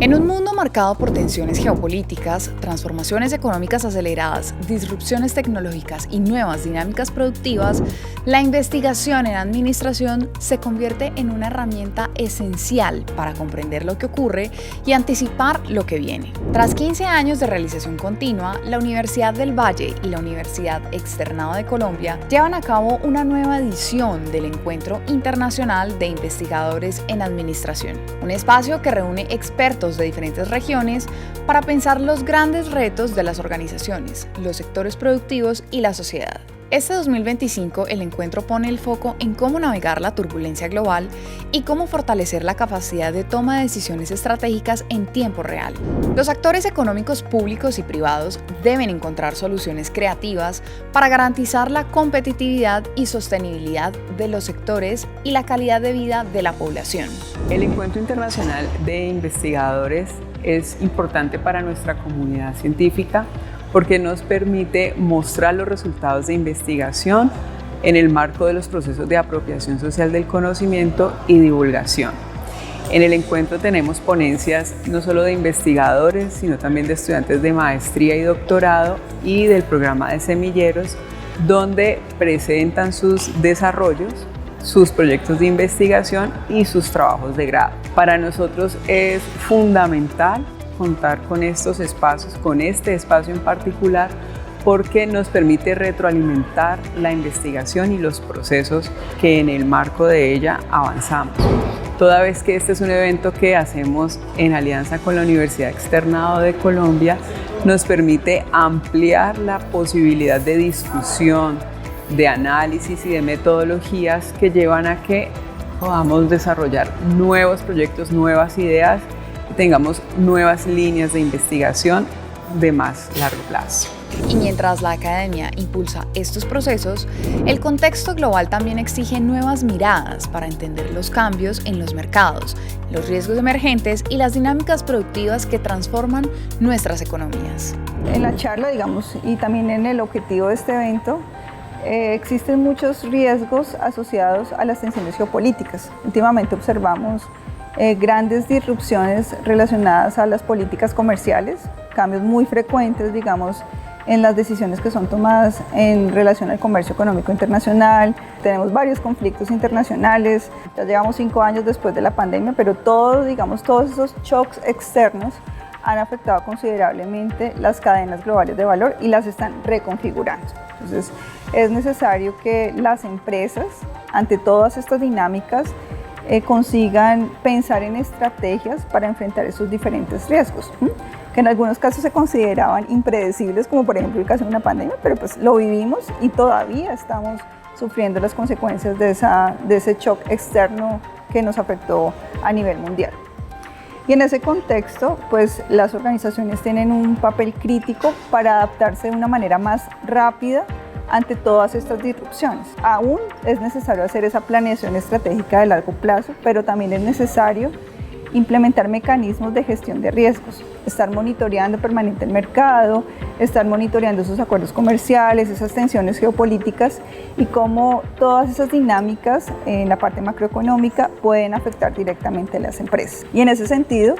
En un mundo marcado por tensiones geopolíticas, transformaciones económicas aceleradas, disrupciones tecnológicas y nuevas dinámicas productivas, la investigación en administración se convierte en una herramienta esencial para comprender lo que ocurre y anticipar lo que viene. Tras 15 años de realización continua, la Universidad del Valle y la Universidad Externado de Colombia llevan a cabo una nueva edición del Encuentro Internacional de Investigadores en Administración, un espacio que reúne expertos de diferentes regiones para pensar los grandes retos de las organizaciones, los sectores productivos y la sociedad. Este 2025 el encuentro pone el foco en cómo navegar la turbulencia global y cómo fortalecer la capacidad de toma de decisiones estratégicas en tiempo real. Los actores económicos públicos y privados deben encontrar soluciones creativas para garantizar la competitividad y sostenibilidad de los sectores y la calidad de vida de la población. El Encuentro Internacional de Investigadores es importante para nuestra comunidad científica porque nos permite mostrar los resultados de investigación en el marco de los procesos de apropiación social del conocimiento y divulgación. En el encuentro tenemos ponencias no solo de investigadores, sino también de estudiantes de maestría y doctorado y del programa de semilleros, donde presentan sus desarrollos, sus proyectos de investigación y sus trabajos de grado. Para nosotros es fundamental contar con estos espacios, con este espacio en particular, porque nos permite retroalimentar la investigación y los procesos que en el marco de ella avanzamos. Toda vez que este es un evento que hacemos en alianza con la Universidad Externado de Colombia, nos permite ampliar la posibilidad de discusión, de análisis y de metodologías que llevan a que podamos desarrollar nuevos proyectos, nuevas ideas, y tengamos nuevas líneas de investigación de más largo plazo. Y mientras la academia impulsa estos procesos, el contexto global también exige nuevas miradas para entender los cambios en los mercados, los riesgos emergentes y las dinámicas productivas que transforman nuestras economías. En la charla, y también en el objetivo de este evento, existen muchos riesgos asociados a las tensiones geopolíticas. Últimamente observamos grandes disrupciones relacionadas a las políticas comerciales, cambios muy frecuentes, en las decisiones que son tomadas en relación al comercio económico internacional. Tenemos varios conflictos internacionales, ya llevamos 5 años después de la pandemia, pero todos esos shocks externos han afectado considerablemente las cadenas globales de valor y las están reconfigurando. Entonces, es necesario que las empresas, ante todas estas dinámicas, consigan pensar en estrategias para enfrentar esos diferentes riesgos, que en algunos casos se consideraban impredecibles, como por ejemplo el caso de una pandemia, pero pues lo vivimos y todavía estamos sufriendo las consecuencias de ese shock externo que nos afectó a nivel mundial. Y en ese contexto, pues las organizaciones tienen un papel crítico para adaptarse de una manera más rápida ante todas estas disrupciones. Aún es necesario hacer esa planeación estratégica de largo plazo, pero también es necesario implementar mecanismos de gestión de riesgos, estar monitoreando permanente el mercado, estar monitoreando esos acuerdos comerciales, esas tensiones geopolíticas y cómo todas esas dinámicas en la parte macroeconómica pueden afectar directamente a las empresas. Y en ese sentido,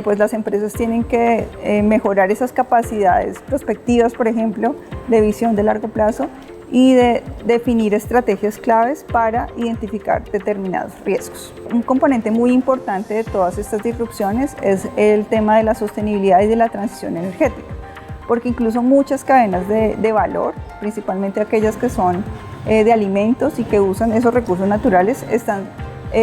pues las empresas tienen que mejorar esas capacidades prospectivas, por ejemplo, de visión de largo plazo y de definir estrategias claves para identificar determinados riesgos. Un componente muy importante de todas estas disrupciones es el tema de la sostenibilidad y de la transición energética, porque incluso muchas cadenas de valor, principalmente aquellas que son de alimentos y que usan esos recursos naturales, están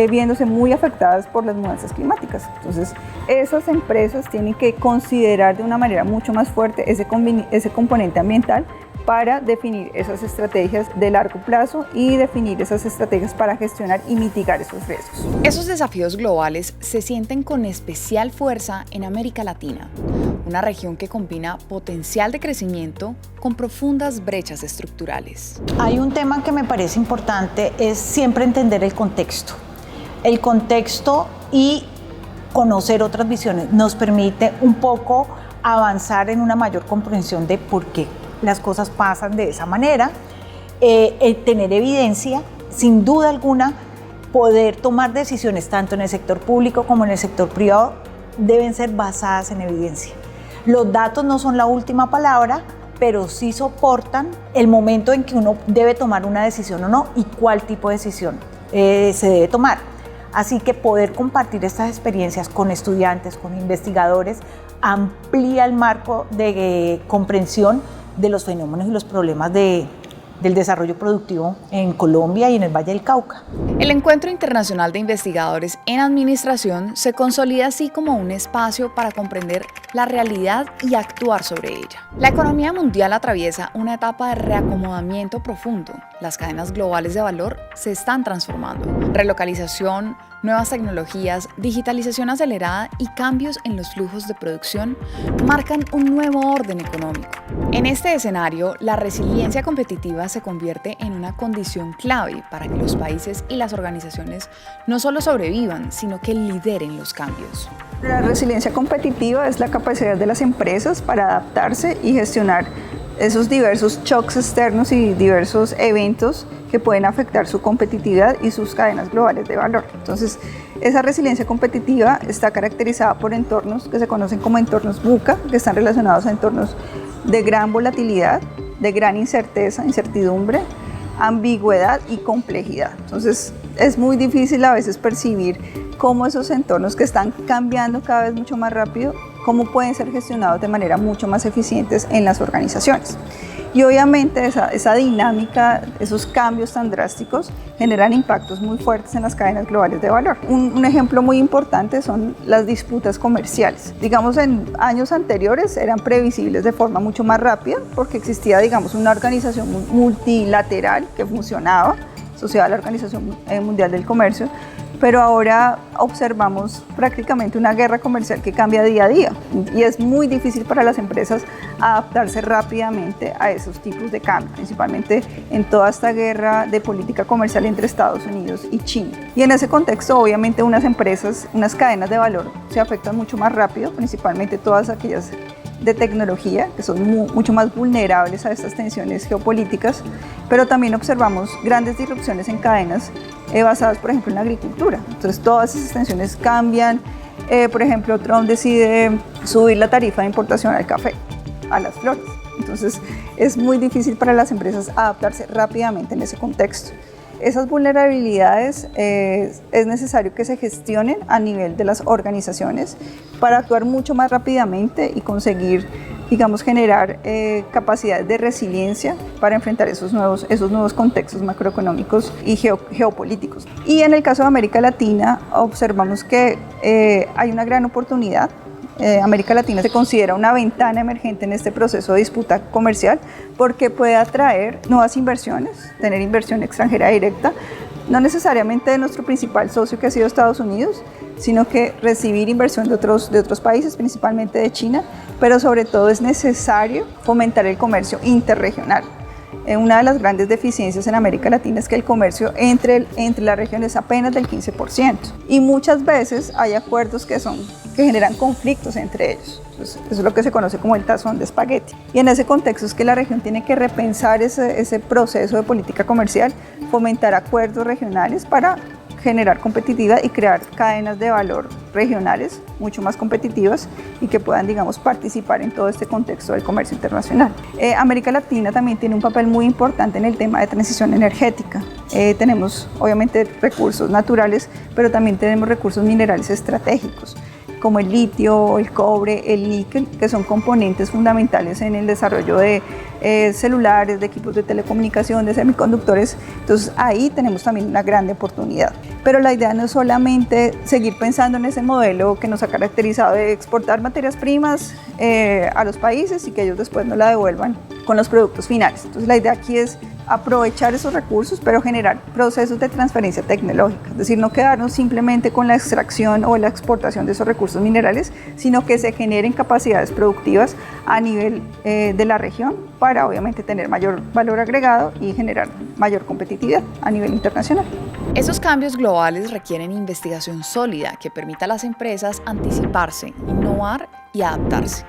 viéndose muy afectadas por las mudanzas climáticas. Entonces, esas empresas tienen que considerar de una manera mucho más fuerte ese componente ambiental para definir esas estrategias de largo plazo y definir esas estrategias para gestionar y mitigar esos riesgos. Esos desafíos globales se sienten con especial fuerza en América Latina, una región que combina potencial de crecimiento con profundas brechas estructurales. Hay un tema que me parece importante, es siempre entender el contexto. El contexto y conocer otras visiones nos permite un poco avanzar en una mayor comprensión de por qué las cosas pasan de esa manera, tener evidencia, sin duda alguna, poder tomar decisiones tanto en el sector público como en el sector privado deben ser basadas en evidencia. Los datos no son la última palabra, pero sí soportan el momento en que uno debe tomar una decisión o no y cuál tipo de decisión se debe tomar. Así que poder compartir estas experiencias con estudiantes, con investigadores, amplía el marco de comprensión de los fenómenos y los problemas del desarrollo productivo en Colombia y en el Valle del Cauca. El Encuentro Internacional de Investigadores en Administración se consolida así como un espacio para comprender la realidad y actuar sobre ella. La economía mundial atraviesa una etapa de reacomodamiento profundo. Las cadenas globales de valor se están transformando. Relocalización, nuevas tecnologías, digitalización acelerada y cambios en los flujos de producción marcan un nuevo orden económico. En este escenario, la resiliencia competitiva se convierte en una condición clave para que los países y las organizaciones no solo sobrevivan, sino que lideren los cambios. La resiliencia competitiva es la capacidad de las empresas para adaptarse y gestionar esos diversos shocks externos y diversos eventos que pueden afectar su competitividad y sus cadenas globales de valor. Entonces, esa resiliencia competitiva está caracterizada por entornos que se conocen como entornos VUCA, que están relacionados a entornos de gran volatilidad, de gran incertidumbre, ambigüedad y complejidad. Entonces, es muy difícil a veces percibir cómo esos entornos que están cambiando cada vez mucho más rápido, cómo pueden ser gestionados de manera mucho más eficientes en las organizaciones. Y obviamente esa dinámica, esos cambios tan drásticos generan impactos muy fuertes en las cadenas globales de valor. Un ejemplo muy importante son las disputas comerciales. Digamos, en años anteriores eran previsibles de forma mucho más rápida porque existía, digamos, una organización multilateral que funcionaba, asociada a la Organización Mundial del Comercio, pero ahora observamos prácticamente una guerra comercial que cambia día a día y es muy difícil para las empresas adaptarse rápidamente a esos tipos de cambio, principalmente en toda esta guerra de política comercial entre Estados Unidos y China. Y en ese contexto, obviamente, unas empresas, unas cadenas de valor se afectan mucho más rápido, principalmente todas aquellas de tecnología, que son mucho más vulnerables a estas tensiones geopolíticas, pero también observamos grandes disrupciones en cadenas basadas, por ejemplo, en la agricultura. Entonces, todas esas tensiones cambian. Por ejemplo, Trump decide subir la tarifa de importación al café, a las flores. Entonces, es muy difícil para las empresas adaptarse rápidamente en ese contexto. Esas vulnerabilidades es necesario que se gestionen a nivel de las organizaciones para actuar mucho más rápidamente y conseguir, digamos, generar capacidades de resiliencia para enfrentar esos nuevos contextos macroeconómicos y geopolíticos. Y en el caso de América Latina observamos que hay una gran oportunidad. América Latina se considera una ventana emergente en este proceso de disputa comercial porque puede atraer nuevas inversiones, tener inversión extranjera directa, no necesariamente de nuestro principal socio que ha sido Estados Unidos, sino que recibir inversión de otros países, principalmente de China, pero sobre todo es necesario fomentar el comercio interregional. Una de las grandes deficiencias en América Latina es que el comercio entre las regiones es apenas del 15% y muchas veces hay acuerdos que generan conflictos entre ellos. Entonces, eso es lo que se conoce como el tazón de espagueti. Y en ese contexto es que la región tiene que repensar ese proceso de política comercial, fomentar acuerdos regionales para generar competitividad y crear cadenas de valor regionales mucho más competitivas y que puedan, digamos, participar en todo este contexto del comercio internacional. América Latina también tiene un papel muy importante en el tema de transición energética. Tenemos obviamente recursos naturales, pero también tenemos recursos minerales estratégicos como el litio, el cobre, el níquel, que son componentes fundamentales en el desarrollo de celulares, de equipos de telecomunicación, de semiconductores. Entonces ahí tenemos también una gran oportunidad. Pero la idea no es solamente seguir pensando en ese modelo que nos ha caracterizado de exportar materias primas a los países y que ellos después nos la devuelvan con los productos finales. Entonces la idea aquí es aprovechar esos recursos, pero generar procesos de transferencia tecnológica, es decir, no quedarnos simplemente con la extracción o la exportación de esos recursos minerales, sino que se generen capacidades productivas a nivel de la región para obviamente tener mayor valor agregado y generar mayor competitividad a nivel internacional. Esos cambios globales requieren investigación sólida que permita a las empresas anticiparse, innovar y adaptarse.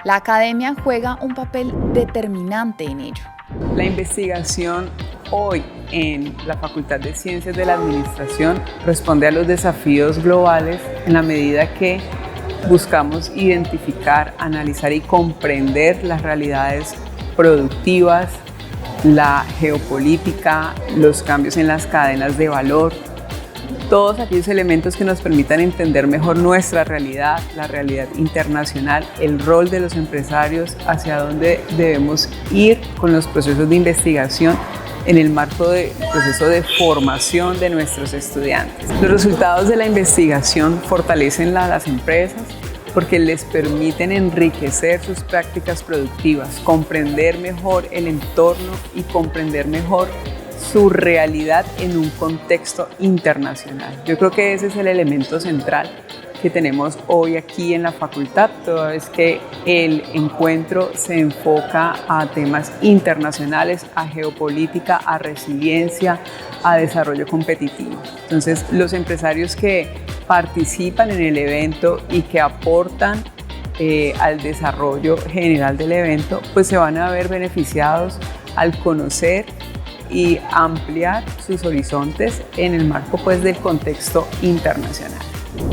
La academia juega un papel determinante en ello. La investigación hoy en la Facultad de Ciencias de la Administración responde a los desafíos globales en la medida que buscamos identificar, analizar y comprender las realidades productivas, la geopolítica, los cambios en las cadenas de valor, todos aquellos elementos que nos permitan entender mejor nuestra realidad, la realidad internacional, el rol de los empresarios, hacia dónde debemos ir con los procesos de investigación en el marco del proceso de formación de nuestros estudiantes. Los resultados de la investigación fortalecen a las empresas porque les permiten enriquecer sus prácticas productivas, comprender mejor el entorno y comprender mejor su realidad en un contexto internacional. Yo creo que ese es el elemento central que tenemos hoy aquí en la facultad, toda vez que el encuentro se enfoca a temas internacionales, a geopolítica, a resiliencia, a desarrollo competitivo. Entonces, los empresarios que participan en el evento y que aportan al desarrollo general del evento, pues se van a ver beneficiados al conocer y ampliar sus horizontes en el marco pues del contexto internacional.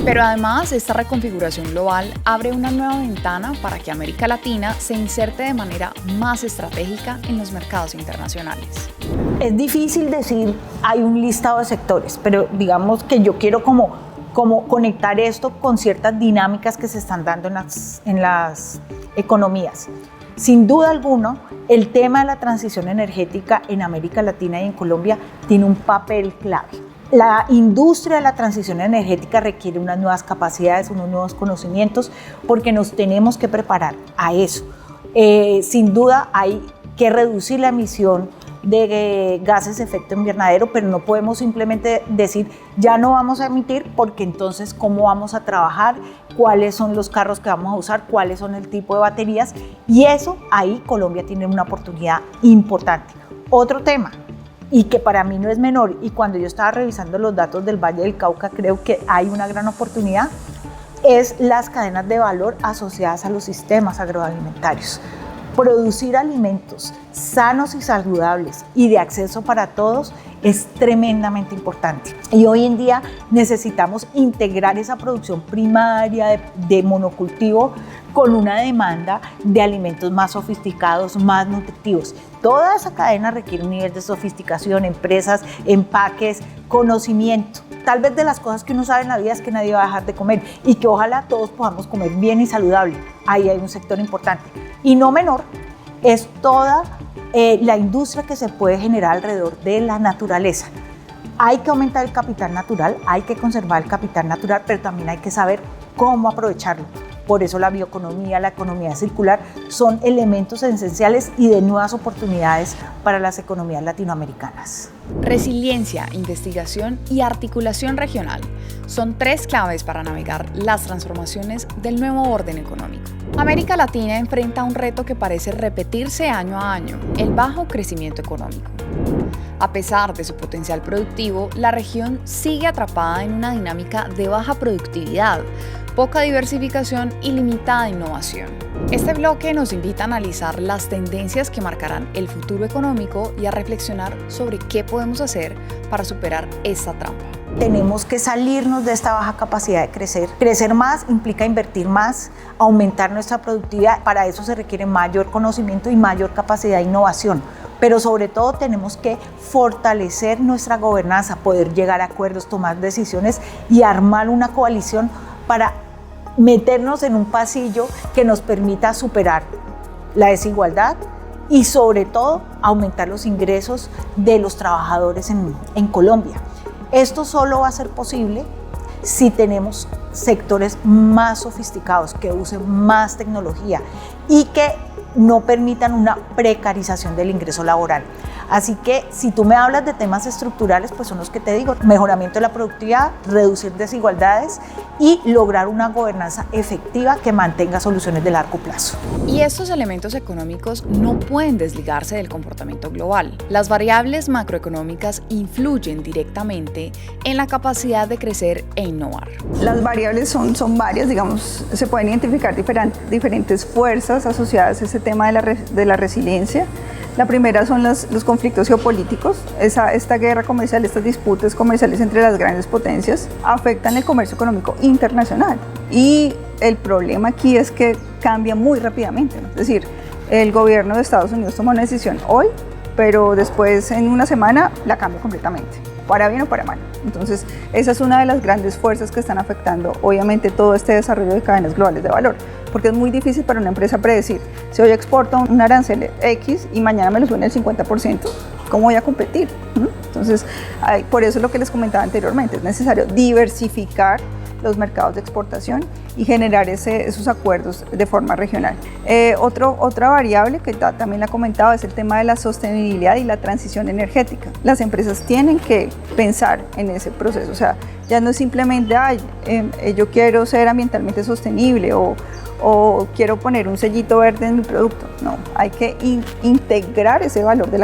Pero además, esta reconfiguración global abre una nueva ventana para que América Latina se inserte de manera más estratégica en los mercados internacionales. Es difícil decir, hay un listado de sectores, pero digamos que yo quiero como conectar esto con ciertas dinámicas que se están dando en las economías. Sin duda alguna, el tema de la transición energética en América Latina y en Colombia tiene un papel clave. La industria de la transición energética requiere unas nuevas capacidades, unos nuevos conocimientos, porque nos tenemos que preparar a eso. Sin duda hay que reducir la emisión de gases de efecto invernadero, pero no podemos simplemente decir ya no vamos a emitir, porque entonces ¿cómo vamos a trabajar? ¿Cuáles son los carros que vamos a usar? ¿Cuáles son el tipo de baterías? Y eso, ahí Colombia tiene una oportunidad importante. Otro tema, y que para mí no es menor, y cuando yo estaba revisando los datos del Valle del Cauca creo que hay una gran oportunidad, es las cadenas de valor asociadas a los sistemas agroalimentarios. Producir alimentos sanos y saludables y de acceso para todos es tremendamente importante. Y hoy en día necesitamos integrar esa producción primaria de monocultivo con una demanda de alimentos más sofisticados, más nutritivos. Toda esa cadena requiere un nivel de sofisticación, empresas, empaques, conocimiento. Tal vez de las cosas que uno sabe en la vida es que nadie va a dejar de comer y que ojalá todos podamos comer bien y saludable. Ahí hay un sector importante. Y no menor es toda la industria que se puede generar alrededor de la naturaleza. Hay que aumentar el capital natural, hay que conservar el capital natural, pero también hay que saber cómo aprovecharlo. Por eso la bioeconomía, la economía circular son elementos esenciales y de nuevas oportunidades para las economías latinoamericanas. Resiliencia, investigación y articulación regional son tres claves para navegar las transformaciones del nuevo orden económico. América Latina enfrenta un reto que parece repetirse año a año, el bajo crecimiento económico. A pesar de su potencial productivo, la región sigue atrapada en una dinámica de baja productividad, poca diversificación y limitada innovación. Este bloque nos invita a analizar las tendencias que marcarán el futuro económico y a reflexionar sobre qué podemos hacer para superar esta trampa. Tenemos que salirnos de esta baja capacidad de crecer. Crecer más implica invertir más, aumentar nuestra productividad. Para eso se requiere mayor conocimiento y mayor capacidad de innovación. Pero sobre todo tenemos que fortalecer nuestra gobernanza, poder llegar a acuerdos, tomar decisiones y armar una coalición para meternos en un pasillo que nos permita superar la desigualdad y sobre todo aumentar los ingresos de los trabajadores en Colombia. Esto solo va a ser posible si tenemos sectores más sofisticados, que usen más tecnología y que no permitan una precarización del ingreso laboral. Así que si tú me hablas de temas estructurales, pues son los que te digo: mejoramiento de la productividad, reducir desigualdades y lograr una gobernanza efectiva que mantenga soluciones de largo plazo. Y estos elementos económicos no pueden desligarse del comportamiento global. Las variables macroeconómicas influyen directamente en la capacidad de crecer e innovar. Las variables son varias, digamos, se pueden identificar diferentes fuerzas asociadas a ese tema de la resiliencia. La primera son los conflictos geopolíticos. Esta guerra comercial, estas disputas comerciales entre las grandes potencias afectan el comercio económico internacional. Y el problema aquí es que cambia muy rápidamente. Es decir, el gobierno de Estados Unidos toma una decisión hoy, pero después en una semana la cambia completamente, para bien o para mal. Entonces, esa es una de las grandes fuerzas que están afectando, obviamente, todo este desarrollo de cadenas globales de valor, porque es muy difícil para una empresa predecir, si hoy exporto un arancel X y mañana me lo suben el 50%, ¿cómo voy a competir? Entonces, por eso es lo que les comentaba anteriormente, es necesario diversificar los mercados de exportación y generar esos acuerdos de forma regional. Otra variable que también la comentaba es el tema de la sostenibilidad y la transición energética. Las empresas tienen que pensar en ese proceso, o sea, ya no es simplemente, yo quiero ser ambientalmente sostenible o quiero poner un sellito verde en mi producto. No, hay que integrar ese valor de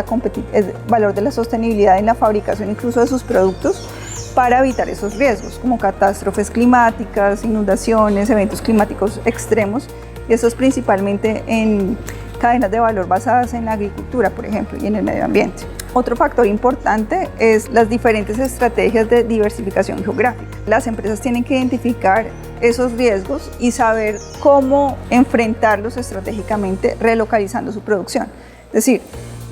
valor de la sostenibilidad en la fabricación incluso de sus productos, para evitar esos riesgos como catástrofes climáticas, inundaciones, eventos climáticos extremos, y eso es principalmente en cadenas de valor basadas en la agricultura, por ejemplo, y en el medio ambiente. Otro factor importante es las diferentes estrategias de diversificación geográfica. Las empresas tienen que identificar esos riesgos y saber cómo enfrentarlos estratégicamente relocalizando su producción. Es decir,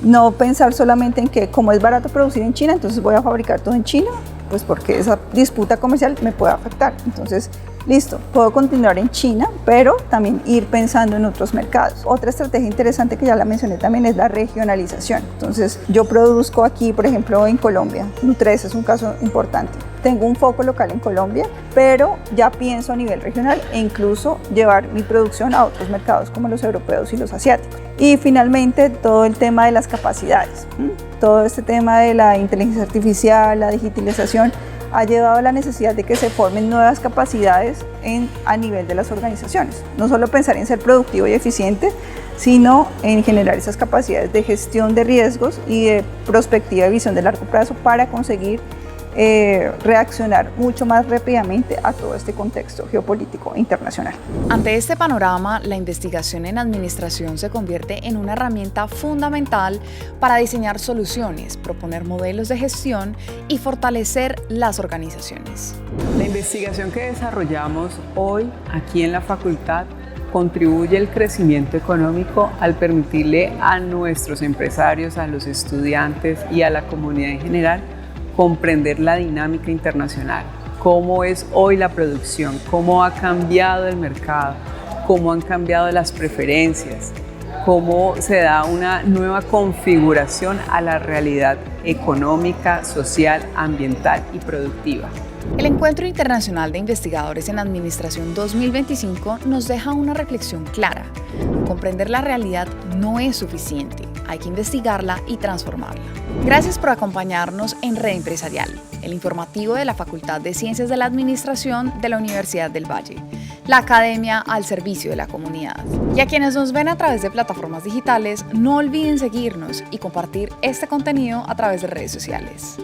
no pensar solamente en que como es barato producir en China, entonces voy a fabricar todo en China, pues porque esa disputa comercial me puede afectar. Entonces, listo, puedo continuar en China, pero también ir pensando en otros mercados. Otra estrategia interesante que ya la mencioné también es la regionalización. Entonces, yo produzco aquí, por ejemplo, en Colombia, Nutres es un caso importante. Tengo un foco local en Colombia, pero ya pienso a nivel regional e incluso llevar mi producción a otros mercados como los europeos y los asiáticos. Y finalmente, todo el tema de las capacidades. Todo este tema de la inteligencia artificial, la digitalización, ha llevado a la necesidad de que se formen nuevas capacidades a nivel de las organizaciones. No solo pensar en ser productivo y eficiente, sino en generar esas capacidades de gestión de riesgos y de prospectiva y visión de largo plazo para conseguir reaccionar mucho más rápidamente a todo este contexto geopolítico internacional. Ante este panorama, la investigación en administración se convierte en una herramienta fundamental para diseñar soluciones, proponer modelos de gestión y fortalecer las organizaciones. La investigación que desarrollamos hoy aquí en la facultad contribuye al crecimiento económico al permitirle a nuestros empresarios, a los estudiantes y a la comunidad en general comprender la dinámica internacional, cómo es hoy la producción, cómo ha cambiado el mercado, cómo han cambiado las preferencias, cómo se da una nueva configuración a la realidad económica, social, ambiental y productiva. El Encuentro Internacional de Investigadores en Administración 2025 nos deja una reflexión clara. Comprender la realidad no es suficiente, hay que investigarla y transformarla. Gracias por acompañarnos en Red Empresarial, el informativo de la Facultad de Ciencias de la Administración de la Universidad del Valle, la academia al servicio de la comunidad. Y a quienes nos ven a través de plataformas digitales, no olviden seguirnos y compartir este contenido a través de redes sociales.